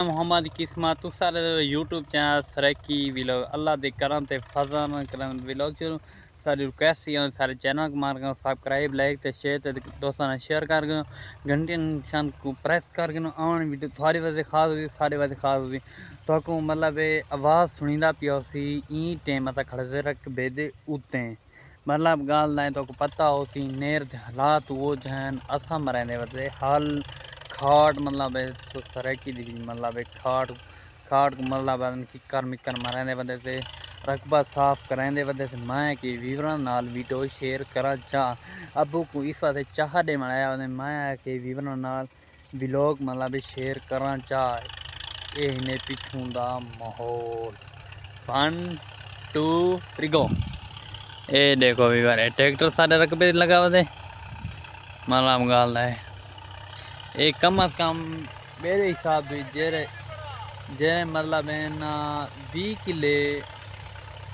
मोहम्मद किस्मत तू सारे यूट्यूब चैनल सरकी व्लॉग अल्लाह दे करम ते फजल करम व्लॉग शुरू सारी रिक्वेस्ट है सारे चैनल को मार कर सब्सक्राइब लाइक ते शेयर ते दोस्तों ने शेयर कर गए घंटे निशान को प्रेस कर गए आन वीडियो थोड़ी वजह खास हुई सारे वजह खास हुई तो को मतलब आवाज़ सुनींदा पियो सी ई टाइम अता खड़े रख बेदे उते मतलब गाल ना तो पता हो सी नेर दे हालात वो जहन असम रहने वजह हाल खाट मतलब तो सरकी दी मतलब खाट खाट को मतलब किकर मिकर मरेंदे बंदे से रकबा साफ करांदे बंदे से मैं कि विवरण नाल वीडियो शेयर करा चाह अबू को इस वास्ते चाह दे मनाया मैं कि विवरण नाल व्लॉग मतलब शेयर करा चाह ये ने पिछू दा माहौल 1 2 3 गो ये देखो विवर ट्रैक्टर सारे रकबे लगा वदे मतलब गाल है एक कम अज कम मेरे हिसाब से जे मतलब है ना 20 किले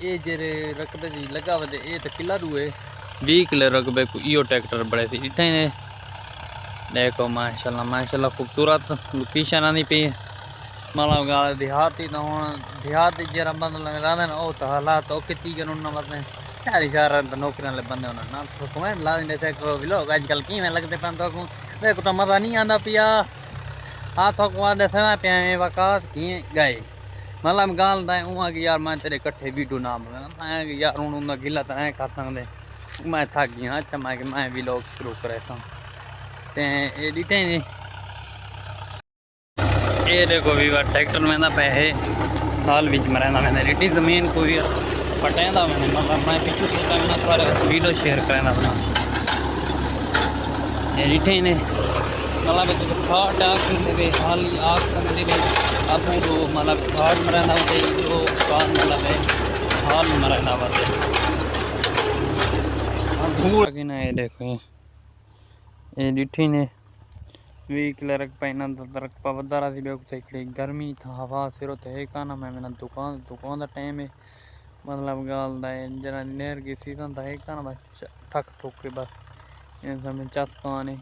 ये जेरे रकबे की लगा वे ये तो किला रुए 20 किले रकबे को यो ट्रैक्टर बड़े थी इतने ने देखो माशाल्लाह खूबसूरत लोकेशन आनी पी मतलब गाल देहाती तो हूँ देहाती जरा बंद लगा ना वो तो हालात तो कितनी कर मतलब सारी सारा नौकरियां वाले बंदे होना ना तो कमेंट ला देंगे ट्रैक्टर भी लोग आजकल किमें लगते पे तो देखो तो मजा नहीं आता पिया हाँ थोक दसना पे वकास कि गए मतलब गाल उहाँ कि यार मैं तेरे कट्ठे वीडियो ना मैं यार हूँ गिला तो ऐ कर सकते मैं थक गया अच्छा मैं भी लोग शुरू करे ये डिटे नहीं ये देखो भी ट्रैक्टर में ना पैसे हाल बीच में रहना मैंने रेडी जमीन को भी पटेंदा मैंने मतलब मैं पिछू सोचा मैंने थोड़ा वीडियो शेयर करना अपना ये डिटे ने मतलब तो खाट हाल आग सकते अब तो मतलब खाट में रहना होते जो कान मतलब है हाल में रहना होते ना ये देखो ये डिठी ने 20 किलो रख पाइना रख पा वधारा थी बेकड़ी गर्मी था हवा सिरो तो है काना मैं मैंने दुकान दुकान का टाइम है मतलब गाल जरा नेर की सीजन था है काना बस ठक ठुक के बस इन समय चस्कान है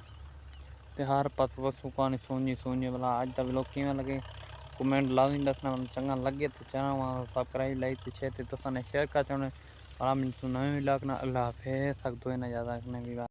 ते हर पास वसु कहानी सोनी सोनी भला आज तक लोग किमें लगे कमेंट ला दसना चंगा लगे तो चैनल सब्सक्राइब लाइक पीछे तो शेयर कर चाहने नवे व्लॉग ना अल्लाह हाफिज़ सकते ना ज़्यादा भी